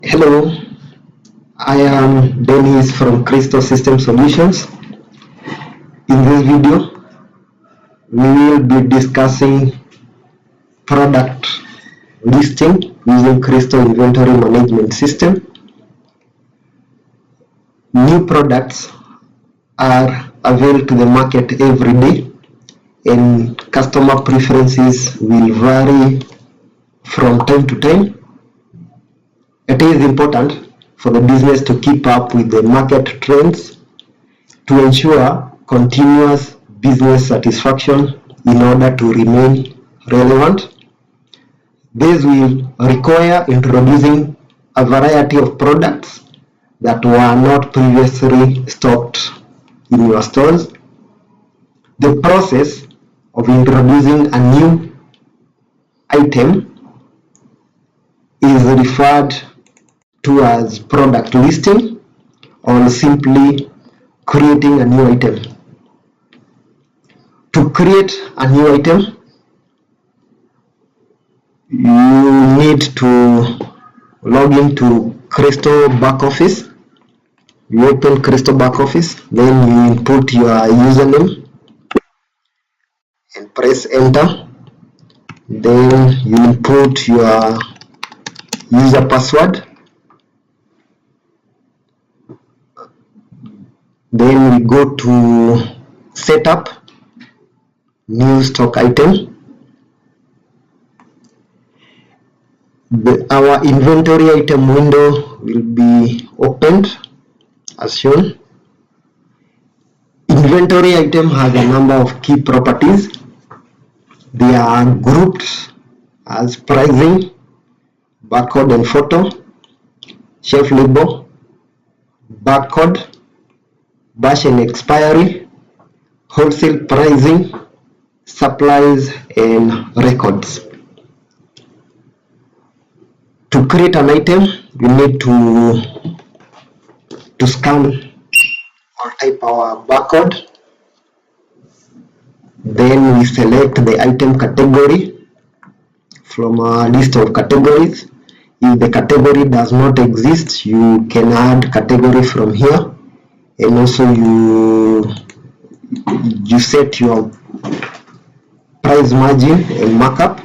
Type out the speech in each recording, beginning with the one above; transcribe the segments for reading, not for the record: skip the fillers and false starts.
Hello, I am Dennis from Cristore System Solutions. In this video, we will be discussing product listing using Cristore Inventory Management System. New products are available to the market every day, and customer preferences will vary from time to time. It is important for the business to keep up with the market trends to ensure continuous business satisfaction in order to remain relevant. This will require introducing a variety of products that were not previously stocked in your stores. The process of introducing a new item is referred to as product listing or simply creating a new item. To create a new item, you need to log into Cristore back office. You open Cristore back office, then you input your username and press enter. Then you input your user password. Then we go to setup, new stock item. Our inventory item window will be opened as shown. Inventory item has a number of key properties. They are grouped as pricing, barcode and photo, shelf label, barcode, batch and expiry, wholesale pricing, supplies and records. To create an item, you need to scan or type our barcode. Then we select the item category from a list of categories. If the category does not exist, you can add category from here, and also you set your price margin and markup.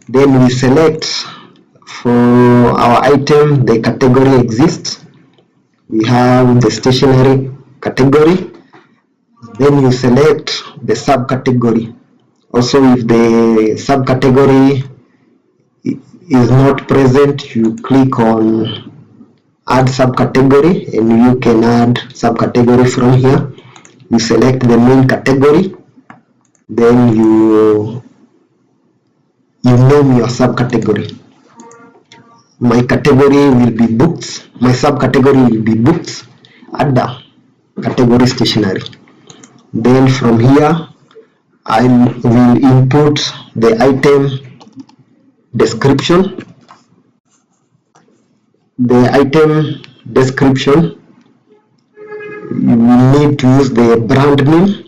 Then we select for our item the category exists. We have the stationery category. Then you select the subcategory. Also, if the subcategory is not present, you click on add subcategory and you can add subcategory from here. You select the main category, then you name your subcategory. My category will be books. My subcategory will be books. Add the category stationery. Then from here, I will input the item description. The item description, you will need to use the brand name.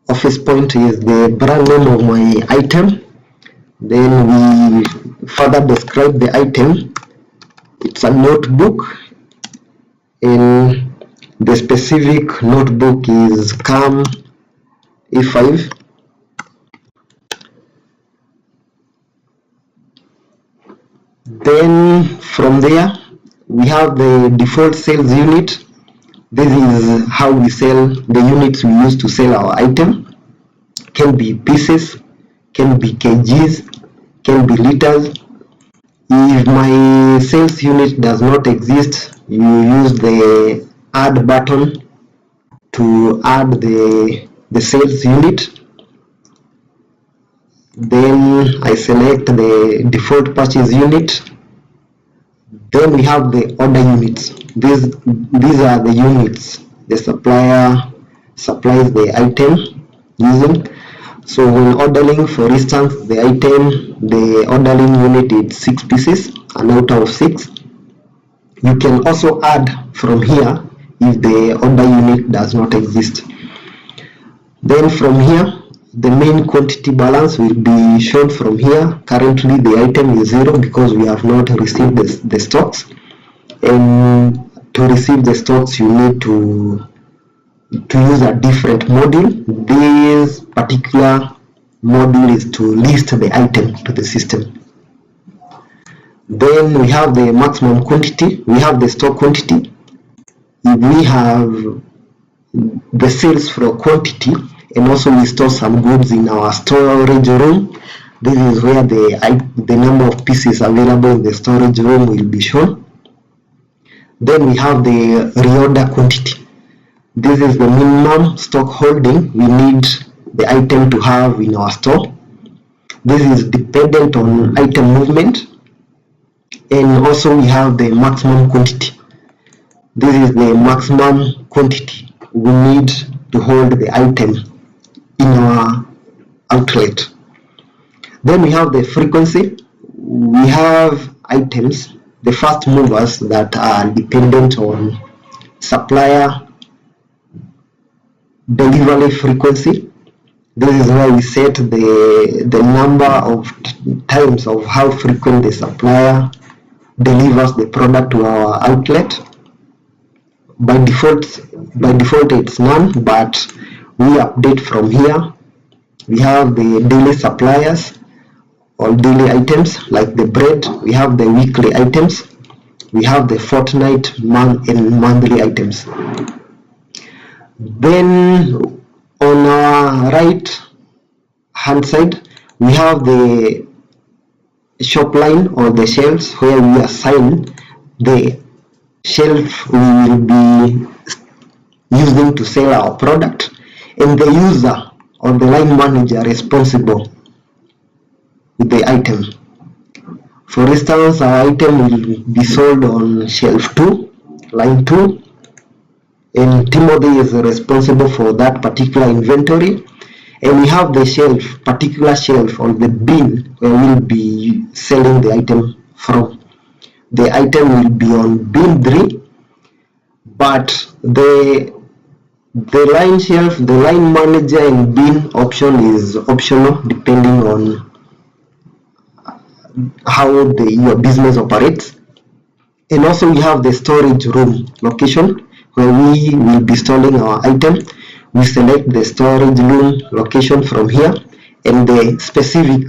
Office point is the brand name of my item. Then we further describe the item. It's a notebook, and the specific notebook is CAM A5. Then from there, we have the default sales unit. This is how we sell the units we use to sell our item. Can be pieces, can be kgs, can be liters. If my sales unit does not exist, you use the add button to add the sales unit. Then I select the default purchase unit. Then we have the order units. These are the units the supplier supplies the item using. So when ordering, for instance, the item, the ordering unit is 6 pieces, and out of 6, you can also add from here if the order unit does not exist. Then from here, The main quantity balance will be shown from here. Currently the item is 0 because we have not received the stocks, and to receive the stocks you need to use a different module. This particular module is to list the item to the system. Then we have the maximum quantity, we have the stock quantity. If we have the sales for quantity, and also we store some goods in our storage room, this is where the number of pieces available in the storage room will be shown. Then we have the reorder quantity. This is the minimum stock holding we need the item to have in our store. This is dependent on item movement. And also we have the maximum quantity. This is the maximum quantity we need to hold the item in our outlet. Then we have the frequency. We have items, the fast movers, that are dependent on supplier delivery frequency. This is where we set the number of times of how frequent the supplier delivers the product to our outlet. By default it's none, but we update from here. We have the daily suppliers or daily items like the bread. We have the weekly items. We have the fortnight, month, and monthly items. Then on our right hand side we have the shop line or the shelves, where we assign the shelf we will be using to sell our product, and the user or the line manager responsible with the item. For instance, our item will be sold on shelf 2, line 2, and Timothy is responsible for that particular inventory. And we have the particular shelf on the bin where we'll be selling the item from. The item will be on bin 3, but the line shelf, the line manager, and bin option is optional depending on how your business operates. And also we have the storage room location where we will be storing our item. We select the storage room location from here and the specific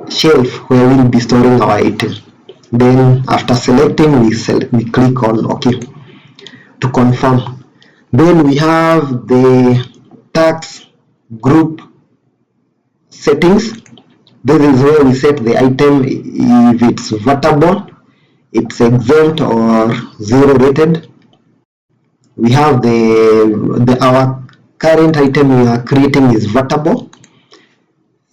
shelf where we'll be storing our item. Then after selecting, we click on OK to confirm. Then we have the tax group settings. This is where we set the item if it's VATable, it's exempt, or 0 rated. We have our current item we are creating is VATable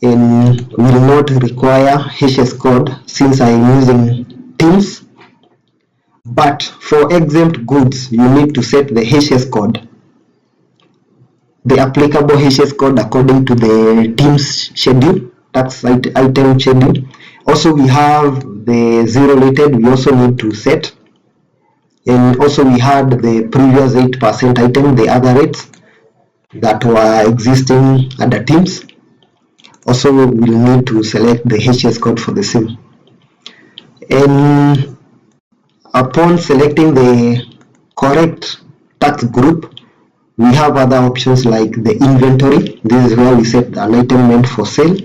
and will not require HS code since I am using Teams. But for exempt goods, you need to set the HS code, the applicable HS code according to the Teams schedule, tax item schedule. Also, we have the 0 rated we also need to set. And also we had the previous 8% item, the other rates that were existing under Teams. Also we'll need to select the HS code for the same. And upon selecting the correct tax group, we have other options like the inventory. This is where we set an item meant for sale.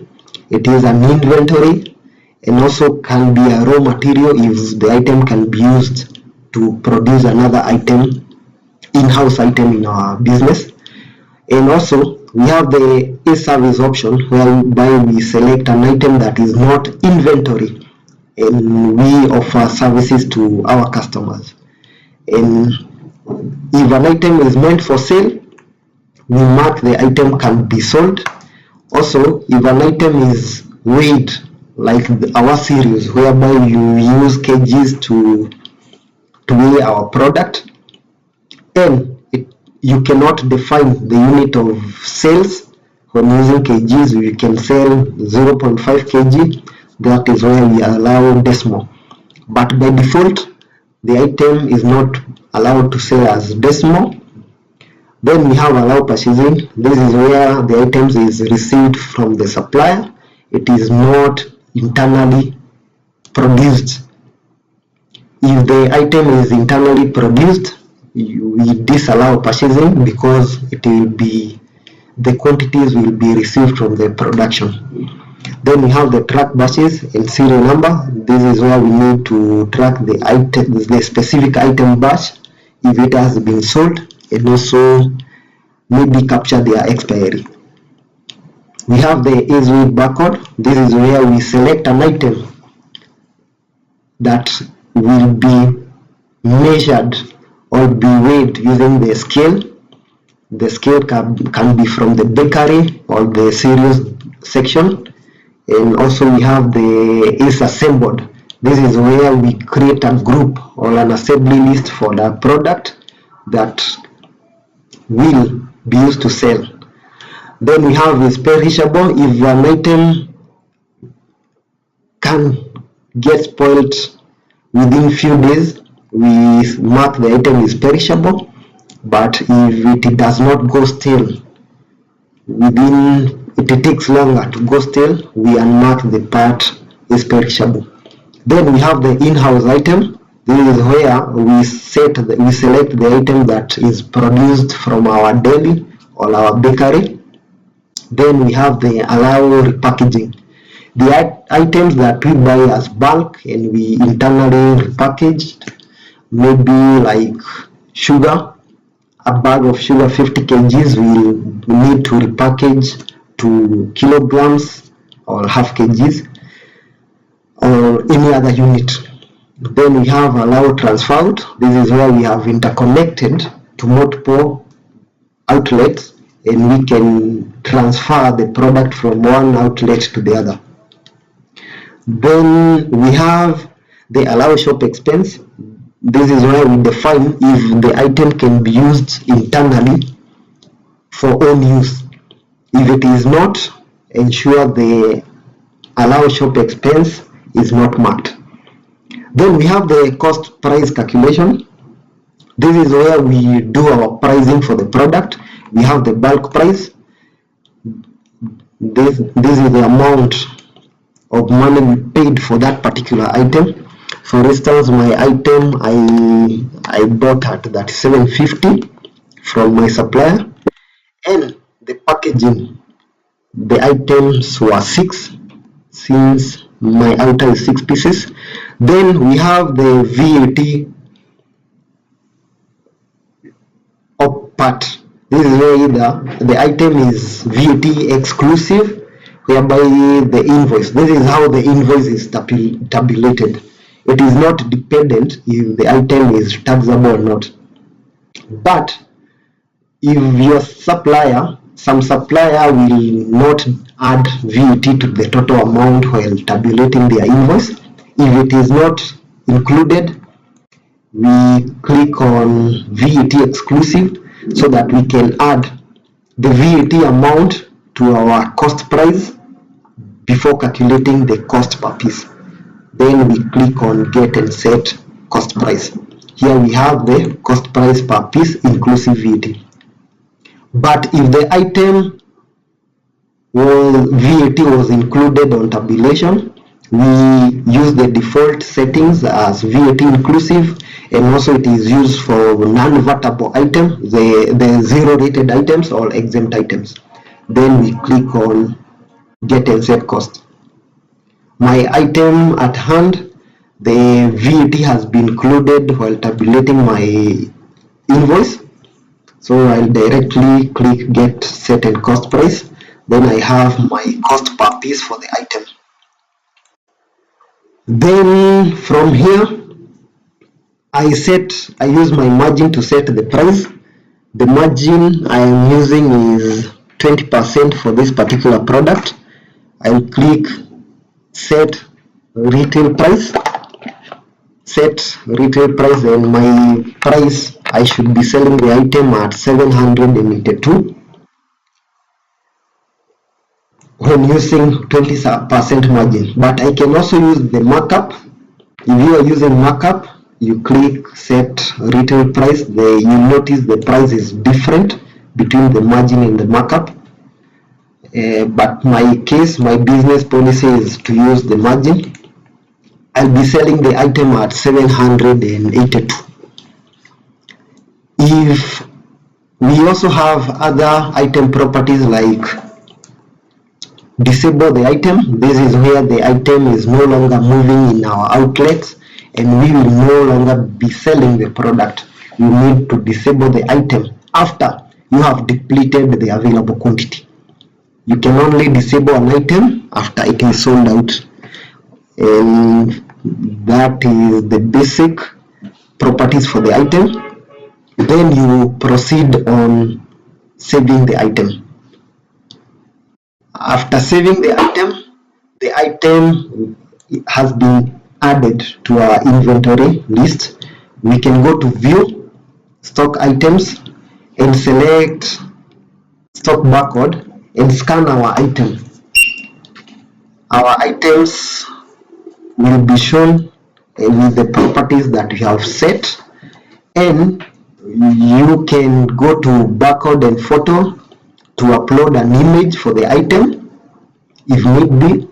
It is an inventory and also can be a raw material if the item can be used to produce another item, in-house item in our business. And also we have the e-service option whereby we select an item that is not inventory and we offer services to our customers. And if an item is meant for sale, we mark the item can be sold. Also, if an item is weighed, like our series whereby you use kgs to weigh our product, and you cannot define the unit of sales when using kgs. You can sell 0.5 kg, that is where we allow decimal, but by default the item is not allowed to sell as decimal. Then we have allow purchasing. This is where the items is received from the supplier. It is not internally produced. If the item is internally produced, we disallow purchasing because the quantities will be received from the production. Then we have the track batches and serial number. This is where we need to track the specific item batch if it has been sold, and also maybe capture their expiry. We have the ASWIG barcode. This is where we select an item that will be measured or be weighed using the scale. The scale can be from the bakery or the cereals section. And also we have the is assembled. This is where we create a group or an assembly list for the product that will be used to sell. Then we have is perishable. If an item can get spoiled within few days, we mark the item is perishable. But if it does not go stale it takes longer to go stale, we unmark the part is perishable. Then we have the in-house item. This is where we select the item that is produced from our deli or our bakery. Then we have the allow repackaging. The items that we buy as bulk and we internally repackaged, maybe like sugar. A bag of sugar 50 kgs we need to repackage to kilograms or half kgs or any other unit. Then we have allow transfer out. This is where we have interconnected to multiple outlets and we can transfer the product from one outlet to the other. Then we have the allow shop expense. This is where we define if the item can be used internally for own use. If it is not, ensure the allow shop expense is not marked. Then we have the cost price calculation. This is where we do our pricing for the product. We have the bulk price. This is the amount of money we paid for that particular item. For instance, my item I bought at that $7.50 from my supplier, and the packaging, the items were 6 since my outer is 6 pieces. Then we have the VAT up part. This is where the item is VAT exclusive, whereby the invoice. This is how the invoice is tabulated. It is not dependent if the item is taxable or not. But if your some supplier will not add VAT to the total amount while tabulating their invoice. If it is not included, we click on VAT exclusive so that we can add the VAT amount to our cost price before calculating the cost per piece. Then we click on get and set cost price. Here we have the cost price per piece inclusive VAT. But if the item VAT was included on tabulation, we use the default settings as VAT inclusive, and also it is used for non-vertable items, the zero rated items or exempt items. Then we click on get and set cost. My item at hand, the VAT has been included while tabulating my invoice, so I'll directly click get set and cost price. Then I have my cost per piece for the item. Then from here I use my margin to set the price. The margin I am using is 20% for this particular product. I'll click set retail price, and my price, I should be selling the item at 782 when using 20% margin. But I can also use the markup. If you are using markup, you click set retail price, you notice the price is different between the margin and the markup. But my business policy is to use the margin. I'll be selling the item at 782. If we also have other item properties like disable the item, this is where the item is no longer moving in our outlets and we will no longer be selling the product. You need to disable the item after you have depleted the available quantity. You can only disable an item after it is sold out. And that is the basic properties for the item. Then you proceed on saving the item. After saving the item has been added to our inventory list. We can go to view stock items and select stock barcode and scan our item. Our items will be shown with the properties that we have set, and you can go to barcode and photo to upload an image for the item if need be,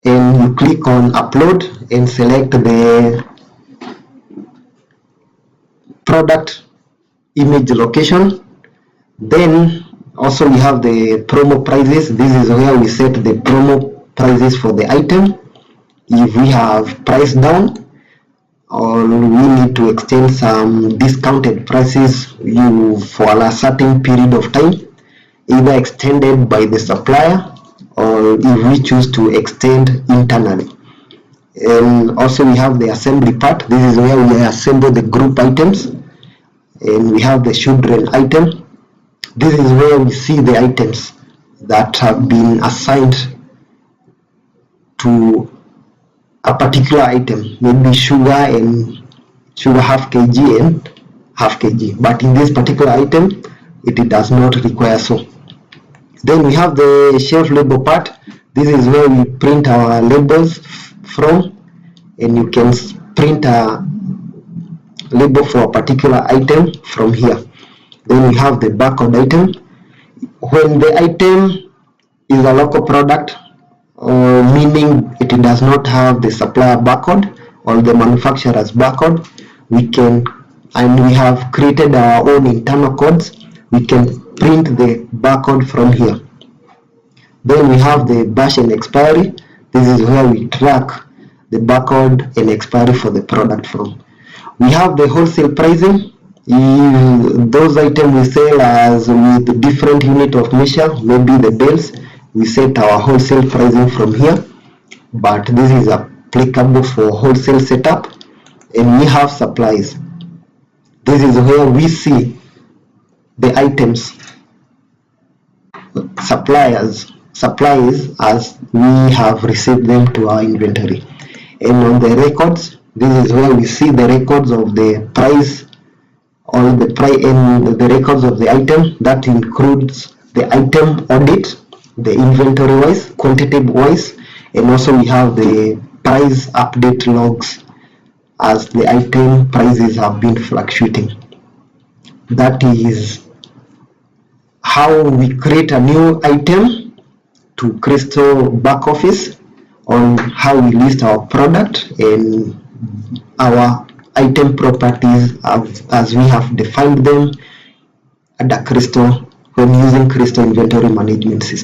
and you click on upload and select the product image location. Then also we have the promo prices. This is where we set the promo prices for the item. If we have price down or we need to extend some discounted prices for a certain period of time, either extended by the supplier or if we choose to extend internally. And also we have the assembly part. This is where we assemble the group items, and we have the children item. This is where we see the items that have been assigned to a particular item, maybe sugar half kg and half kg, but in this particular item it does not require so. Then we have the shelf label part. This is where we print our labels from, and you can print a label for a particular item from here. Then we have the barcode item. When the item is a local product, meaning it does not have the supplier barcode or the manufacturer's barcode, we have created our own internal codes. We can print the barcode from here. Then we have the batch and expiry. This is where we track the barcode and expiry for the product from. We have the wholesale pricing. If those items we sell as with different unit of measure, maybe the bales, we set our wholesale pricing from here, but this is applicable for wholesale setup. And we have supplies. This is where we see the items supplies as we have received them to our inventory. And on the records, this is where we see the records of the price or the price and the records of the item. That includes the item audit, the inventory wise, quantity wise, and also we have the price update logs as the item prices have been fluctuating. That is how we create a new item to Cristore back office, on how we list our product and our item properties as we have defined them at the Cristore when using Cristore inventory management system.